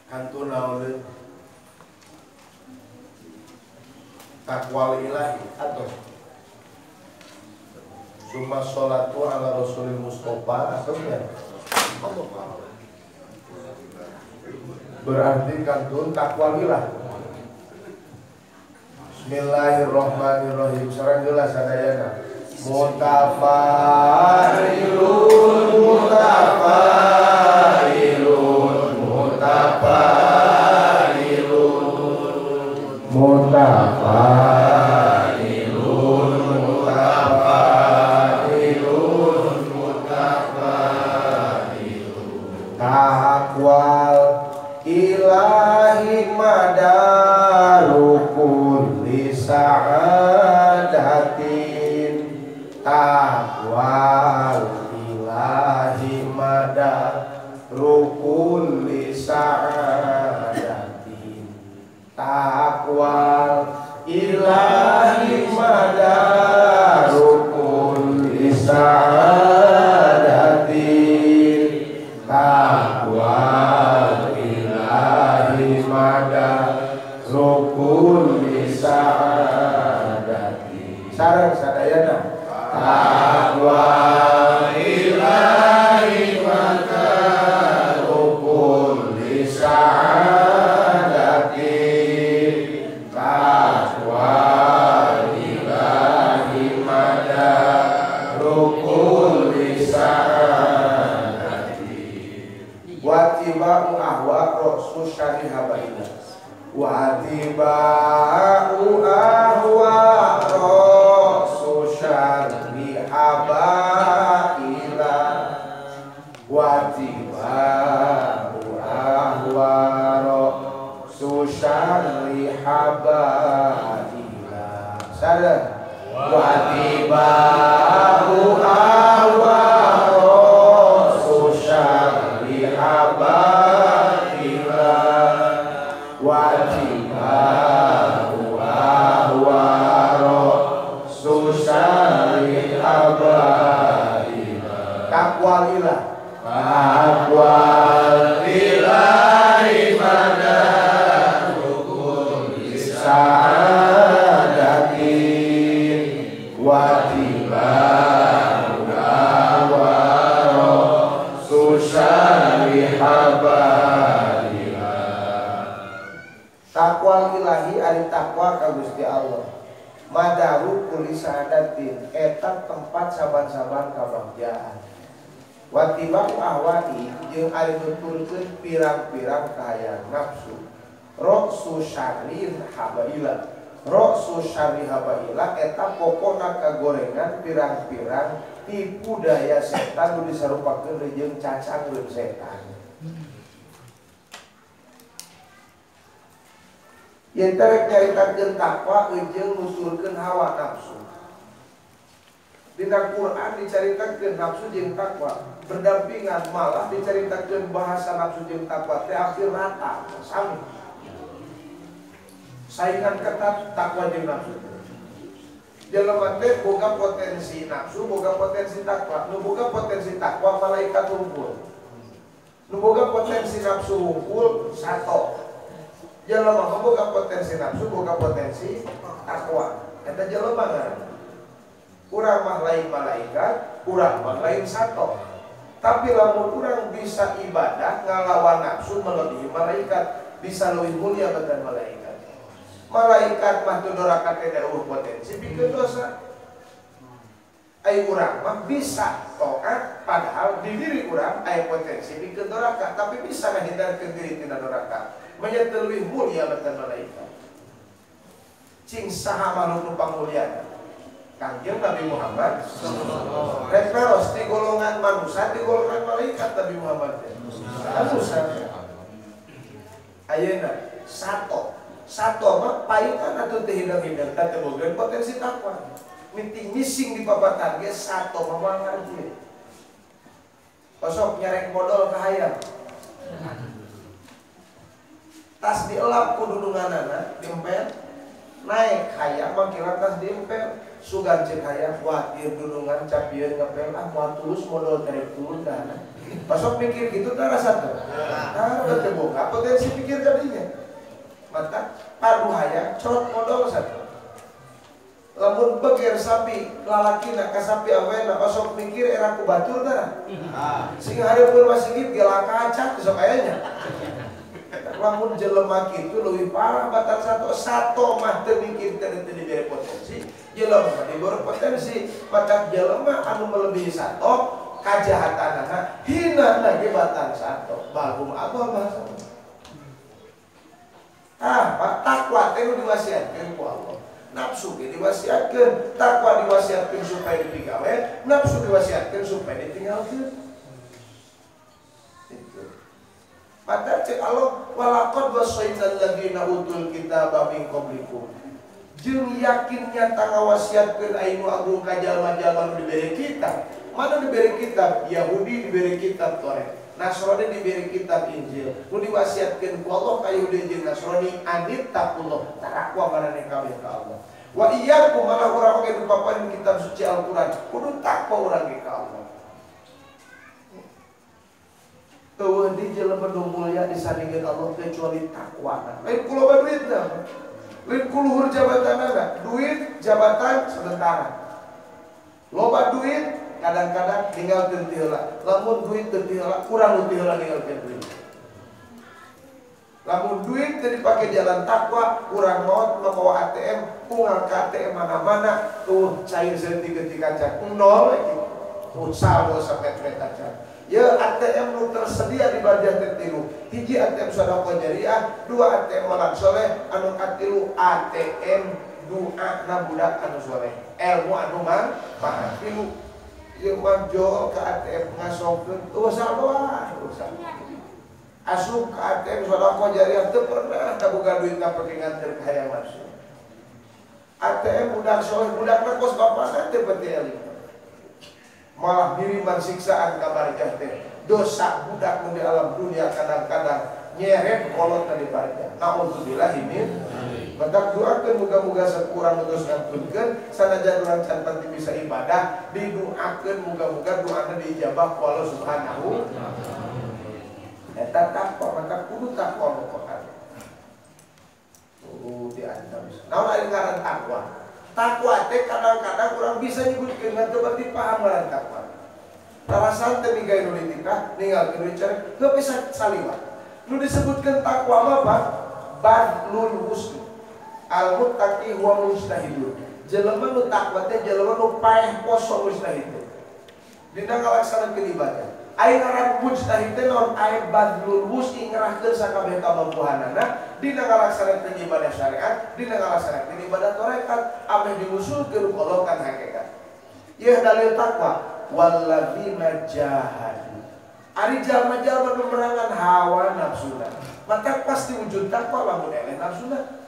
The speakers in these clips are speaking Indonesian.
Hantu naon takwal ilahi atau summa sholatu ala rasulil mustofa atau ya berarti kantun takwal ilahi. Bismillahirrahmanirrahim. Sareng geus sadayana mutafailun mutafailun mutafailun mutafailun mutafailun mutafailun takwal ilahi madarukun li sa'adatin takwal ilahi madarukun li sa'adatin takwal ilahi madarukun li sa'adatin takwal ilahi madarukun li sa'adatin sareng sadayana takwal ilahi madarukun li sa'adatin takwal ilahi madarukun li sa'adatin watiba'u ahwa rasul syarihabaina watiba'u ahwa rasul syarihabaina watiba'u ahwa rasul syarihabaina sadar watiba'u ahwa rasul syarihabaina watiba'u ahwa rasul syarihabaina takwalilah takwalilahi madarukun li sa'adatin watiba'u ahwa rasul syarihabaina takwal ilahi ari takwa ka Gusti Allah madaru kulli sa'adatin eta tempat saban-saban kabagjaan watiba'u ahwani jeung ari nuturkeun pirang-pirang kahayang nafsu ra'su syarrin habaila ra'su syarri habaila eta pokona kagorengan pirang-pirang tipu daya setan nu disarupakeun jeung cacangreun setan. Yen tarek nyaritakeun takwa jeung nuturkeun hawa nafsu. Dina Quran dicaritakeun nafsu jeung takwa berdampingan, malah dicaritakeun bahasa nafsu jeung takwa teh hampir rata, sami. Saingan ketat takwa jeung nafsu. Jelema teh boga potensi nafsu, boga potensi takwa. Nu boga potensi takwa malaikat hungkul. Nu boga potensi nafsu hungkul sato. Jelema boga potensi nafsu, boga potensi takwa. Eta jelema ngaran. Urang mah lain malaikat, urang mah lain sato. Tapi lamun urang bisa ibadah ngalawan nafsu melebihi malaikat, bisa lebih mulia badan malaikat. Malaikat mah teu doraka teh dawuh potensi pikeun dosa. Ai urang mah bisa taat padahal di diri urang aya potensi pikeun doraka, tapi bisa ngahindarkeun diri tina doraka. Manya teu leuwih mulia badan malaikat. Cing saha manuk nu pangmulyana? Kangjeng Nabi Muhammad sallallahu alaihi wasallam. Di golongan manusia, di golongan malaikat Nabi Muhammad. Manusia. Ayeuna sato mah paitan atau teh hidang-hidang teh boga potensi takwa. Minting missing di babatan ge sato mah mangar kieu. Kosok nyarek modal ka hayang. Tas dielap ku dudunganana diempel naik hayang mah kira tas diempel sugan cek hayang wah ieu dudungan capieun ngepel ah moal tulus modal karek turun kana. Pasok mikir gitu tak rasa tuh. Nah, betul boga potensi pikir tadinya. Mata padu hayang corot modal satu. Lamun beger sapi lalaki nak kasapi awena pasok mikir era ku batur tara. Sing hareupeun masih git gelak kaca sok ayanya. Lamun jelema kitu leuwih parah batan satu mah teu mikir teu dibere potensi. Jelema dibere potensi, maka jelema anu melebihi satu kajahatanana hina lagi batan satu bagum abah bahasa. Pak takwa teh diwasiatkeun ku Allah. Nafsu ge diwasiatkeun, takwa diwasiatkeun supaya dipigawe, nafsu diwasiatkeun supaya ditinggalkeun. Itu. Padahal cek Allah walaqad wasainal ladzina utul kitaba min qablikum. Jeung yakin nyata ngawasiatkeun aing agung ka jalma-jalma nu dibere kitab. Mana diberi kitab? Yahudi diberi kitab Taurat, Nasrani diberi kitab Injil. Nu diwasiatkeun ku Allah ka Yahudi jeung Nasrani anit taqullah, takwa barane kabeh ka Allah. Wa iyyakum malah urang oge dipaparin kitab suci Al-Qur'an, kudu takwa urang ge ka Allah. Teueuh di jelema nu mulia disandingkeun Allah kecuali takwana. Lain ku loba duitna. Lain ku luhur jabatanana, duit jabatan sementara. Loba duit kadang-kadang tinggal tentihela, lamun duit tentihela kurang tentihela tinggal duit. Lamun duit tadi pakai jalan takwa kurang maut membawa ATM pungal ke ATM mana-mana tuh cair sedetik kaca nol lagi tuh saldo sampai kaca. Ya ATM nu tersedia di bagian tertilu hiji ATM sedekah jariah, dua ATM malan soleh, anu katilu ATM doa na budak anu soleh, ilmu anu manfaat tilu. Yang manjol ke ATM ngasongkeun saldo usaha. Asup ke ATM sedekah jariah teu pernah kaboga duit ka pentingan teu hayang masuk. ATM budak soleh budakna kos bapana teu penting malah diriman siksaan ka barjah teh. Dosa budak nu di alam dunia kadang-kadang nyeret kolot tadi barjah. Nauzubillah min. Maka doakeun muga-muga sakurang terus ngampunkeun sanajan urang can pati bisa ibadah didoakeun muga-muga doana diijabah ku Allah Subhanahu. Eta takwa maka kudu takwa pokokna. Diancam. Naon aya ngaran takwa? Takwa teh kadang-kadang urang bisa nyebutkeun ngan teu berarti paham ngaran takwa. Alasan teh minggae nu ditikah ninggalkeun bicara heuh bisa saliwat. Nu disebutkeun takwa mah apa? Badlul husn. Al-muttaqi huwa mujtahidun. Jelema nu takwa teh jelema nu paeh poso mujtahid. Dina ngalaksanakeun ibadah. Aing ngaran mujtahid teh naon aya badlul wus'i ngerahkeun sakabeh kamampuhanana dina ngalaksanakeun ibadah syariat, dina ngalaksanakeun ibadah tarekat, ameh diusulkeun Allah kan hakikat. Ieu dalil takwa walladzina jahadu. Ari jalma-jalma nu merangan hawa nafsuna, maka pasti wujud takwa lamun eleh nafsuna.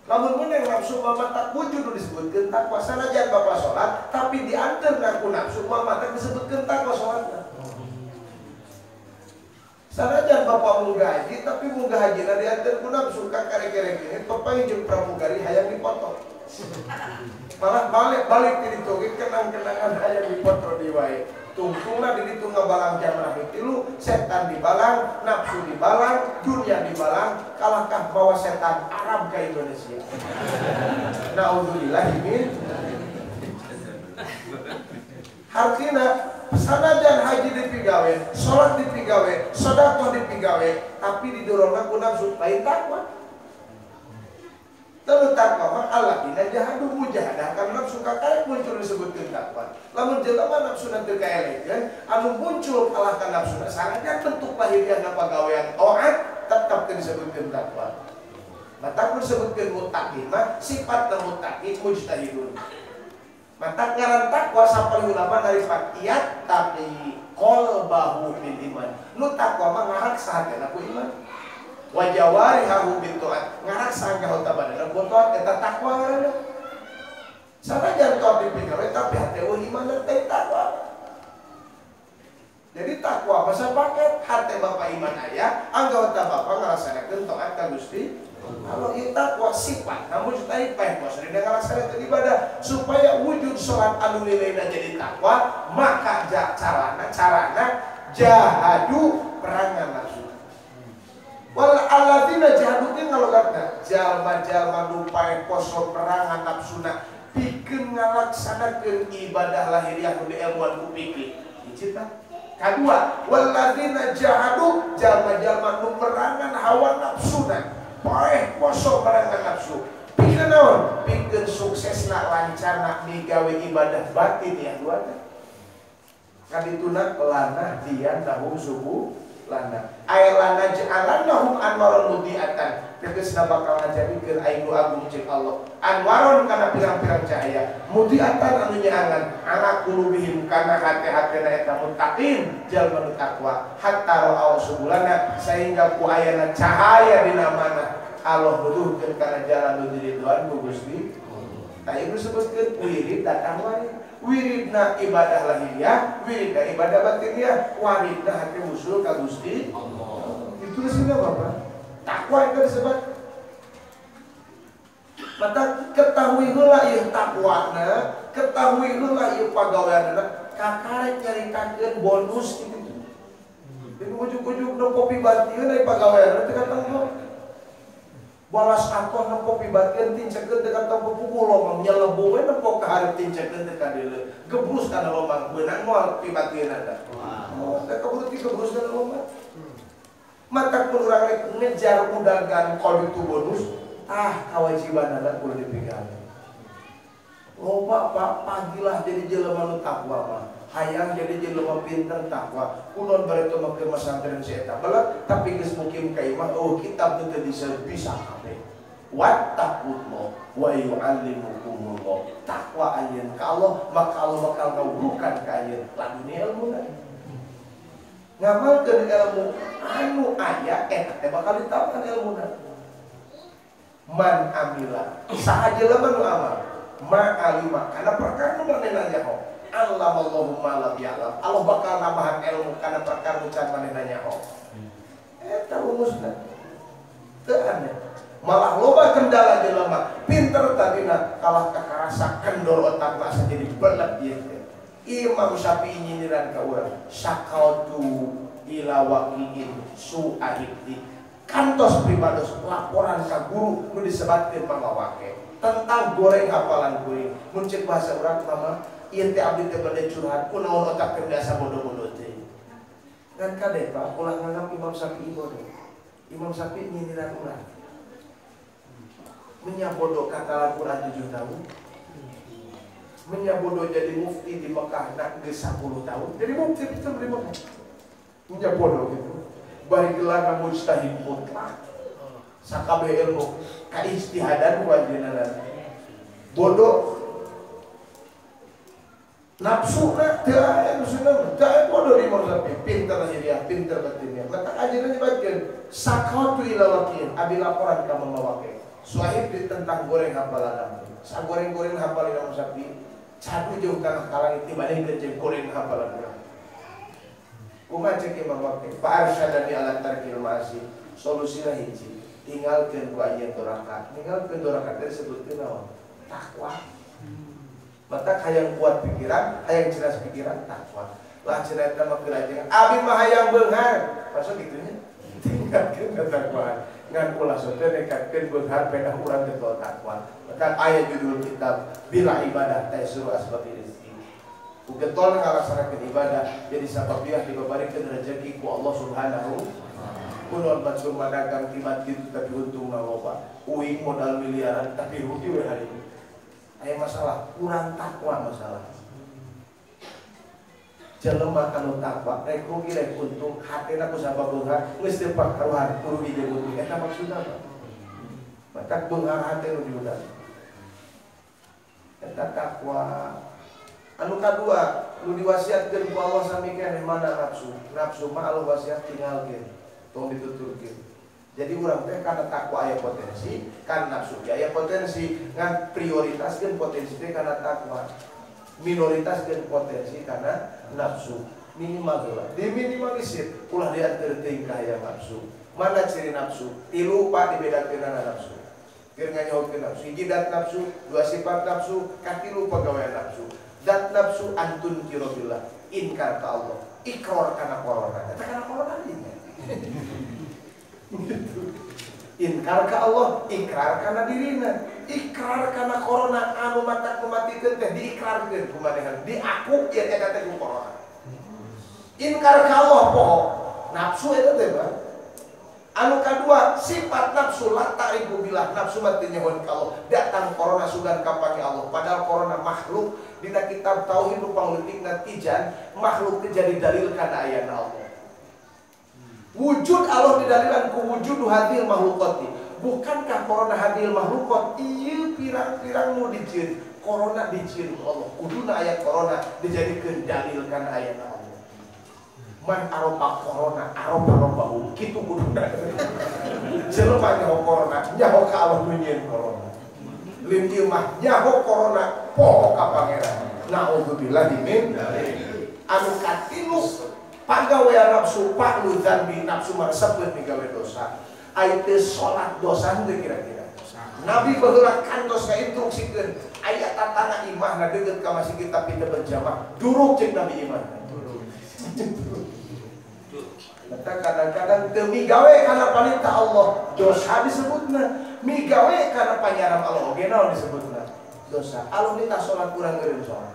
Lamun meneng nafsu mama tak wujud disebutkeun takwa. Sanajan bapak sholat tapi diantar ngaku nafsu mama tak disebutkeun takwa sholatna. Sanajan bapak munggah haji tapi munggah hajina diantar ku nafsu ka karek-karek ini papai jeung pramugari hayang dipotong. Malah balik ti ditu ge kenang-kenangan hayang dipotong di wae. Tungtungna di ditu ngabalang jamrah tilu, setan dibalang, nafsu dibalang, dunia dibalang, kalahkah bawa setan Arab ke Indonesia. Nauzubillah min. Artinya sanajan haji dipigawe, sholat dipigawe, sedekah dipigawe, tapi didorongna ku nafsu lain takwa. Lalu takwa mah alladzina jahadu mujahadah karena nafsu kakarek muncul disebutkeun takwa. Lamun jelema nafsuna teu kaelekeun, anu muncul kalahkan nafsuna sanajan bentuk lahiriahna pagawean taat tetep teu disebutkeun takwa. Mata kun disebutkeun muttaqi mah sifatna muttaqi mujtahidun. Mata ngaran takwa sapal ulama dari fakiyat tapi qalbahu bil iman. Nu takwa mah ngaraksa hatena ku iman. Wajawarihahu bintuat ngaraksa ka hotabana botot eta takwa ngaranna. Sanajan teu dipigawe tapi hate iman teh takwa. Jadi takwa masa paket hate bapak iman aya, anggota bapak ngalaksanakeun taat ka Gusti. Kalau ieu takwa sifat namun mujtahid paeh bos dina ngalaksanakeun ibadah supaya wujud salat anu nilaina jadi takwa, maka carana jahadu perangan nafsu. Wal alladzina jahadu teh ngalogatna jalma-jalma nu pae poso perangan nafsuna pikeun ngalaksanakeun ibadah lahiriah nu dielmuan ku pikir. Hiji tah. Kadua, walladzina jahadu jalma-jalma nu perangan hawa nafsuna pae poso perangan nafsu. Pikeun naon? Pikeun suksesna lancarna migawe ibadah batin ya duana. Kadituna lana dian dahum subuh lana aylana ja'alannahum anwaron mudiatan tegasna bakal ngajadikeun ainu agung cek Allah anwaron kana pirang-pirang cahaya mudiatan anu nyaangan ala qulubihim kana hate-hatena eta muttaqin jalma nu takwa hatta ra'au subulana sehingga ku ayana cahaya dina mana Allah nuduhkeun kana jalan nu diridhoan ku Gusti. Tah ieu disebutkeun wirid datang wae. Wiridna ibadah lahiriah, wiridna ibadah batiniah, waridna hati usul ka Gusti Allah. Itu disebut apa? Takwa itu disebut. Mata ketahui heula ieu takwana, ketahui heula ieu pagaweanna, kakarek nyaritakeun bonus kitu. Di ujug-ujug nu kopi batieun ai pagaweanna teh katong balas akoh nempo pibakeun tincekeun teh ka tempo pukul lomang nyelebung we nempo ka hareup tincekeun teh ka dieu gebrus kana lomang beunang moal pibakeun ada. Teh kaburu ti gebrus kana lomang. Mata kun urang rek ngejar udagan kode itu bonus, kewajibanana kudu dipegang. Loba Pak pagilah jadi jelema nu takwa mah. Hayang jadi jelema pinter takwa. Kulon bari teu make masantren si eta bae, tapi geus mukim ka imah oh kitab teu bisa kabeh. Wattaqullah wa yu'allimukumullah. Takwa ayeun ka Allah, maka Allah bakal ngawurukan ka ayeun lamun ilmuna. Ngamalkeun ilmu anu aya eta teh bakal ditampan ilmuna. Man amila saha jelema nu amal ma'alima kana perkara nu manehna nyaho allamallahu ma lam ya'lam Allah bakal nambahan ilmu kana perkara nu can manehna nyaho eta rumusna teu aneh malah loba kendala jelema pinter tadina kalah kakarasa kendor otakna asa jadi belet ieu teh Imam Syafi'i nyindiran ka urang sakautu ila waqi'in su'ahibti kantos pribados laporan ka guru nu disebatkeun mangawake tentang goreng hafalan kuring mun cek bahasa urang mama ieu teh abdi teh bade curhat kunaon otak teh biasa bodoh-bodoh teh ngan kade Pak ulah nganggap Imam Syafi'i bodoh. Imam Syafi'i nyindiran urang menyabodoh kata Al-Qur'an 7 tahun menyabodoh jadi mufti di Mekah nak geus 10 tahun jadi mufti itu di Mekah menyabodoh gitu bari gelar mujtahid mutlak sakabeh ilmu kaistihadan wajibna bodoh nafsuna teu aya nu sunah teu bodoh di mazhab pinter dia pinter batinnya maka ajeuna nyebatkeun sakautu ila waqin abi laporan ka mamawake suahib tentang goreng hafalan sa goreng-goreng hafalan Imam Syafi'i cadu jauh kana kalang tibane jeung goreng hafalan urang kumaha cek Imam Syafi'i fa arsyadani ala tarkil ma'asi solusina hiji tinggalkeun ku aya dorakat tinggalkeun dorakat teh disebutkeun naon takwa mata hayang kuat pikiran hayang cerdas pikiran takwa lah cenah eta mah kirajeun abi mah hayang beunghar maksud kitu nya tinggalkeun ketakwaan ngan ulah sote nekatkeun beunghar peda urang teh takwa maka aya judul kitab bila ibadah taisuru asbabi rizki ugetol ngalaksanakeun ibadah jadi sababiah dibabarikeun rezeki ku Allah Subhanahu kunon batur madagang timat gitu tapi untungna loba uing modal miliaran tapi rugi we hari ini aya masalah kurang takwa masalah jelema kanu takwa rek rugi rek untung hatena ku sabab beunghar geus teu pakaruhan rugi jeung untung eta maksudna apa matak beunghar hate nu diudag eta takwa anu kadua nu diwasiatkeun ku Allah sami keneh mana nafsu mah Allah wasiat tinggalkeun tong dituturkeun. Jadi urang teh kana takwa aya potensi, kan nafsu aya potensi, ngan prioritaskeun potensi teh kana takwa. Minoritaskeun potensi kana nafsu. Minimal heula. Diminimalisir ulah dianteur teuing ka aya nafsu. Mana ciri nafsu? 3 Pak dibedakeun nafsu. Keur nganyahokeun nafsu, hiji dat nafsu, 2 sifat nafsu, ka 3 pagawean nafsu. Dat nafsu antun kirobillah, inkar ka Allah. ikrar karena corona. Eta karena corona ini. Inkar ke Allah, ikrar karena dirina. Ikrar karena corona anu mata kumatikeun teh diikrarkeun kumanehan. Diaku yen eta teh corona. Inkar ke Allah poho. Nafsu eta teh Bang. Anu kedua, sifat nafsu la ta'rifu billah, nafsu mah teu nyahoan ka Allah. Datang corona sugan ka pake Allah. Padahal corona makhluk dina kitab tauhid nu pangleutikna tijan, makhluk teh jadi dalil kana ayana Allah. Wujud Allah didalilkan ku wujud hadil makhluqati. Bukankah corona hadil makhluqat? Ieu pirang-pirang nu dijieun. Corona dijieun Allah. Kuduna ayat corona dijadikeun dalil kana ayana Allah. Man aropa corona, aropa kitu kuduna. Jelema nyaho corona, nyaho ka Allah nu nyieun corona. Lim ieu mah nyaho corona poho ka pangeran. Nauzubillah min anu katinu pagawean nafsu pak lu dzambi nafsu maresepkeun migawe dosa. Aya teh salat dosa teh kira-kira. Nabi baheula kantos ngainstruksikeun aya tatana imahna deukeut ka masjid tapi teu berjamaah. Duruk cek Nabi imah. Eta kadang-kadang teu migawe kana panita Allah, dosa disebutna. Migawe kana panyaram Allah oge naon disebutna? Dosa. Alun kita salat kurang geureum salat.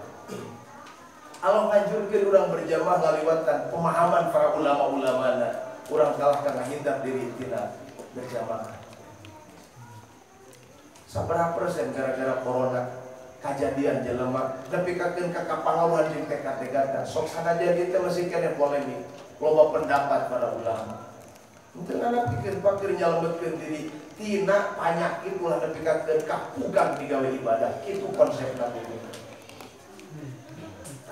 Allah ngajurkeun urang berjamaah ngaliwatan pemahaman para ulama-ulamana. Urang kalah kana hindar diri tina berjamaah. Sabaraha persen gara-gara corona kajadian jelema nepikakeun ka kapangaluan jeung teka-teka sok sanajan ieu teh masih kene polemik. Loba pendapat para ulama. Henteu ngaran pikeun pakir nyalametkeun diri tina panyakit ulah nepikakeun ka pugang digawe ibadah. Kitu konsepna dulu.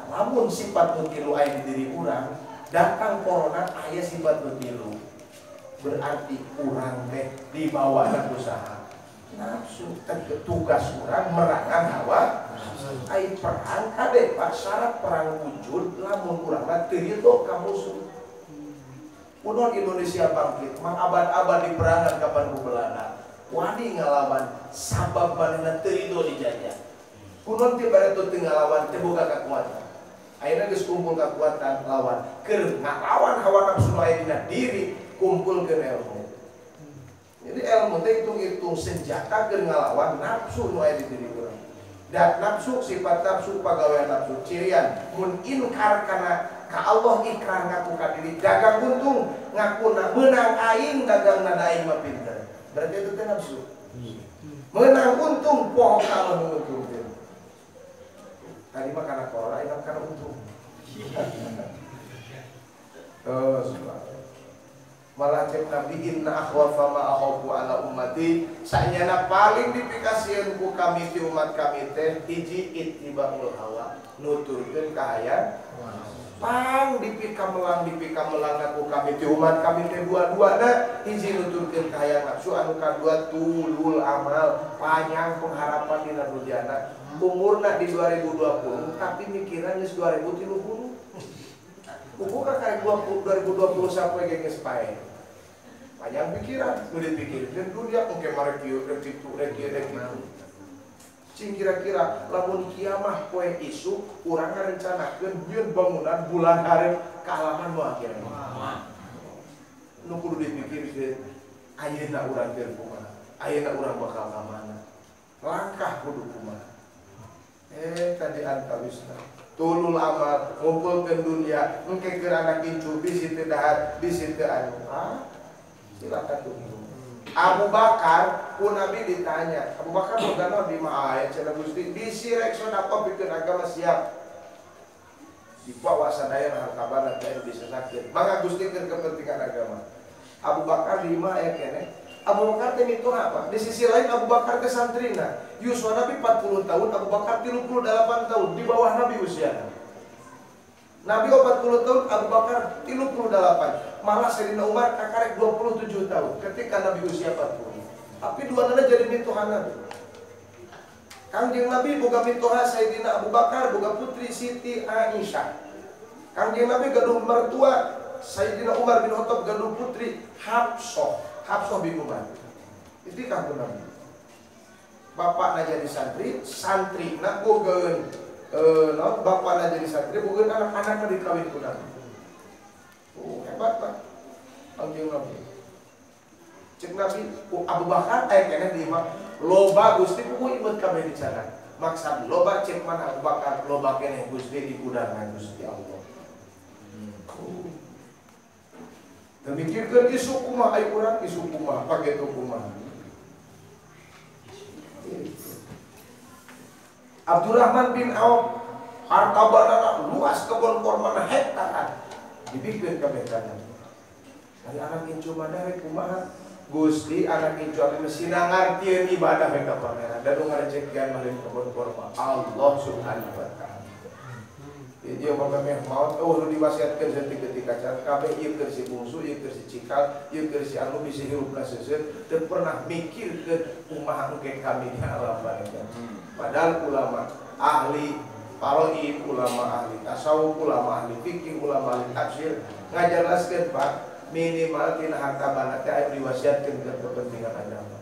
Namun sifat mutilu aya di diri urang, datang corona aya sifat mutilu. Berarti urang teh dibawaan usaha. Nafsu tugas urang merangan hawa. Ai perang kade pak syarat perang wujud lamun urang teu ridho ka musuh. Kunon Indonesia bangkit, mangabad-abad di perangan kapan Belanda. Wani ngalawan sabab manehna teu ridho dijajah. Kunon ti bareto teu ngalawan teu boga kakuatan. Akhirnya geus kumpul kekuatan lawan keur ngalawan hawa nafsu nu aya dina diri, kumpulkeun ilmu. Jadi ilmu teh hitung-hitung senjata keur ngalawan nafsu nu aya di diri urang. Dan nafsu sifat nafsu pagawean nafsu cirian mun inkar kana ka Allah ikrar ngaku ka diri dagang untung ngakuna meunang aing dagangna da aing mah pinter. Berarti itu teh nafsu. Meunang untung poho ka Allah nu untungkeun. Tadi mah karena corona, ini karena untung. Malah cek Nabi inna akhwafa ma akhafu ala ummati saenyana paling dipikasieun ku kami ti umat kami teh hiji ittibaul hawa nuturkeun ka hayang pang dipikamelang aku kami ti umat kami teh dua-duana hiji nuturkeun ka hayang nafsu anu kadua tulul amal panjang pengharapan dina dujana. Umurna di 2020 tapi mikiran geus 2030. Umur ka kayak 2020 sampai geus pae. Panjang pikiran, nu dipikirkeun dunia engke mare kieu rek kitu. Cing kira-kira lamun kiamah poe isu urang ngarencanakeun nyieun bangunan bulan hareup ka halaman nu akhirna. Nu kudu dipikirkeun ayeuna urang teu kumaha. Ayeuna urang bakal ka mana. Langkah kudu kumaha. Tadi antawisna tulul amal ngumpulkeun dunia engke keur anak incu bisi teu dahar bisi teu anu silakan tunggu. Abu Bakar ku Nabi ditanya Abu Bakar boga nabi mah aya cenah Gusti bisi rek sedekah pikeun agama siap dibawa sadaya hartabana teh disesakeun mangga Gusti keur kepentingan agama. Abu Bakar lima aya keneh. Abu Bakar teh itu apa? Di sisi lain Abu Bakar ke santrina. Yuswa Nabi 40 tahun, Abu Bakar 38 tahun di bawah Nabi usianya. Nabi 40 tahun, Abu Bakar 38. Malah Sayyidina Umar kakarek 27 tahun ketika Nabi usia 40. Tapi dua-duanya jadi mitohan Nabi. Kangjeng Nabi boga mitoha Sayyidina Abu Bakar boga putri Siti Aisyah. Kangjeng Nabi gaduh mertua Sayyidina Umar bin Khattab gaduh putri Hafsah bin Umar. Itu kan Nabi. Bapakna jadi santri nak bogaeun bapakna jadi santri bogaeun anak-anakna dikawin ku Nabi. Hebat Pak. Kanjeng Nabi. Cek Nabi, Abu Bakar kena di imam. Loba Gusti ku imut kabeh dicara. Maksud loba cek mana Abu Bakar, loba kene Gusti di kudangan Gusti Allah. Memikirkan isu kumaha ayo urang isu kumaha page tu kumaha. Abdurrahman bin Auf harta banana luas kebun korban hektaran dibikin kabeh kana. Ari anak incu mana we kumaha? Gusti anak incu anu mesina ngartieun ibadah we ka pangeran. Da nu ngarejekeun malih kebun korban Allah Subhanahu wa taala. Dia mamameh maut nu diwasiatkeun saeutik ketika can kabeh ieu keur si bungsu, ieu keur si cikal, ieu keur si anu bisa hirupna seuseut teu pernah mikirkeun kumaha engke kami di alam barzakh. Padahal ulama ahli faraid, ulama ahli tasawuf, ulama ahli fikih, ulama ahli tafsir ngajelaskeun Pak minimal tina harta bana teh aya diwasiatkeun ke kepentingan agama.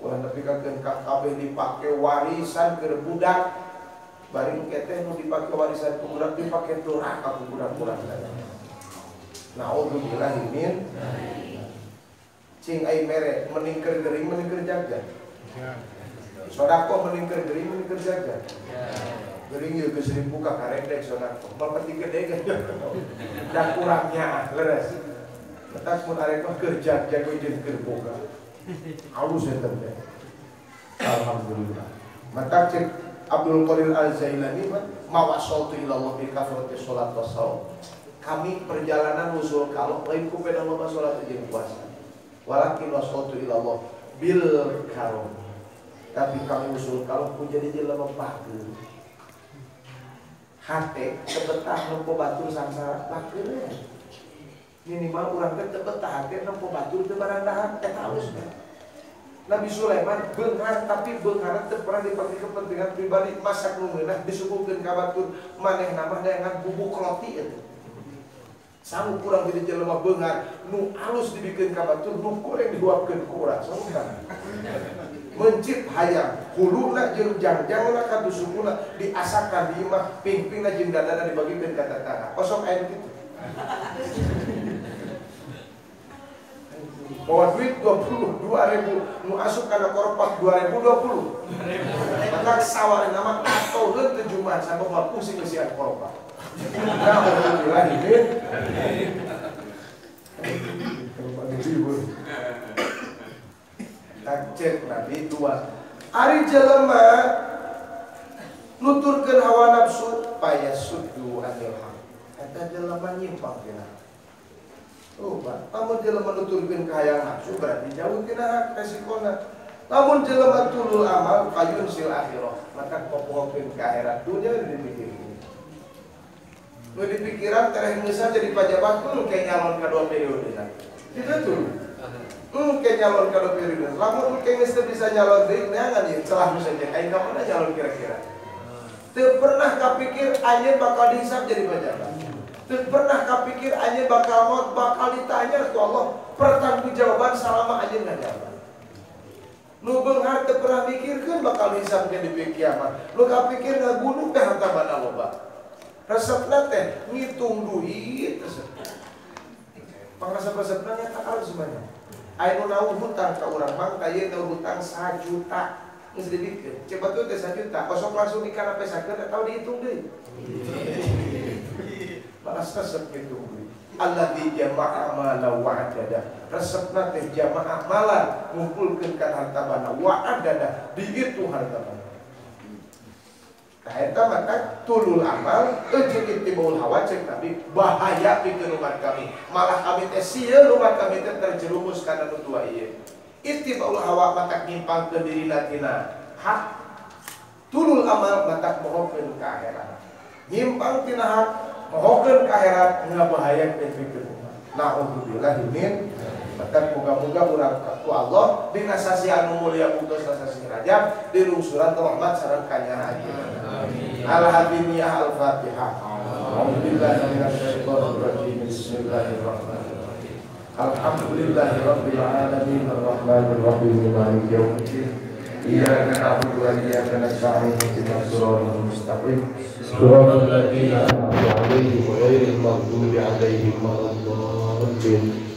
Ulah nepi ka kabeh dipake warisan keur budak. Bari keteh nu dipake warisan ku budak dipake durhaka ku budak-budak teh. Naudzubillah min cing ai mere meningker gering meningker jaga. Sodako meningker gering meningker jaga. Gering ieu geus 1000 ka karendek sodako. Bapati gede kan. Da kurangnya leres. Tetas mun arek mah kerja jago jeung keur boga. Halus eta teh. Alhamdulillah. Mata cek Abdul Qadir Al-Zailani mawasaltu ilallah bi kafrati sholat wa shaum. Kami perjalanan usul kalau lain ku peda loba salat jeung puasa. Walakin wasaltu ilallah bil karom. Tapi kami usul kalau ku jadi jelema pakeun. Hate tebetah nempo batur samsara pakeun. Minimal urang teh tebetah hate nempo batur teu barang dahar eta halus teh. Nabi Sulaiman beunghar tapi beunghar teu pernah dipake kepentingan pribadi masak nu meunah disuguhkeun ka batur manehna mah dayangan bubuk roti eta. Sanggup urang jadi jelema beunghar nu alus dibikeun ka batur nu goreng dihuapkeun ku urang sanggup kan. Mencit hayang huluna jeung jangjangna ka tusukuna diasakan di imah pingpingna jeung dadana dibagikeun ka tetangga. Kosong aya kitu. Bawa duit 22.000 nu asup kana korpak 2020. Maka sawah nama atoheun teh Jumat sabab bawa pusing kesian korpak. Alhamdulillah ini. Cek Nabi 2. Ari jelema nuturkeun hawa nafsu payasuddu anil haq. Eta jelema nyimpang tina. Pak, namun jelema nuturkeun ka hayang nafsu berarti jauh tina hak resikona. Namun jelema tulul amal kayun sil akhirah, maka popokeun ka akhirat dunia dipikirkeun. Nu dipikiran tereh ngeusan jadi pajabat pun kayak nyalon ka 2 periode kan. Itu tuh. Kayak nyalon ka 2 periode. Lamun kayak geus bisa nyalon deui neangan ieu celah nu saja aing ka mana nyalon kira-kira. Teu pernah kapikir anjeun bakal dihisab jadi pajabat. Teu pernah kapikir anjeun bakal maut bakal ditanya ku Allah pertanggungjawaban selama anjeun ngajabat. Nu beunghar teu pernah mikirkeun bakal dihisab di kiamat. Nu kapikir ngabunuh teh harta bana loba. Resepna teh ngitung duit resep. Pangrasep-resepna nya tak alus semuanya. Aya nu naung hutang ka urang mah kaya naung hutang 1 juta. Geus dibikeun. Cepat tuh teh 1 juta, kosong langsung dikana pesakeun atau dihitung deui. Balas resep itu alladzi jama'a mala wa'adada. Resepna teh jamaah malan ngumpulkeun ka harta bana wa'adada diitu harta bana. Tah eta mah tulul amal jeung ittibaul hawa cek Nabi bahaya pikeun umat kami. Malah kami teh sieun umat kami teh terjerumus kana nu tua ieu. Ittibaul hawa maka nyimpangkeun dirina tina hak. Tulul amal maka mohokeun ka akhirat. Nyimpang tina hak mohokeun ka akhirat ngabahayakeun pikeun umat. Nauzubillah min maka moga-moga urang ku Allah dina sasi anu mulia putus sasi Rajab di lungsuran rahmat sareng kanyarahan. Amin. Al-Habibiyah Al-Fatihah. A'udzubillahi minasyaitonir rajim. Bismillahirrahmanirrahim. Alhamdulillahirabbil alamin arrahmanir rahim maliki yaumiddin. Iyyaka na'budu wa iyyaka nasta'in ihdinas siratal mustaqim. Suratul ladzina an'amta 'alaihim ghairil maghdubi 'alaihim waladdallin.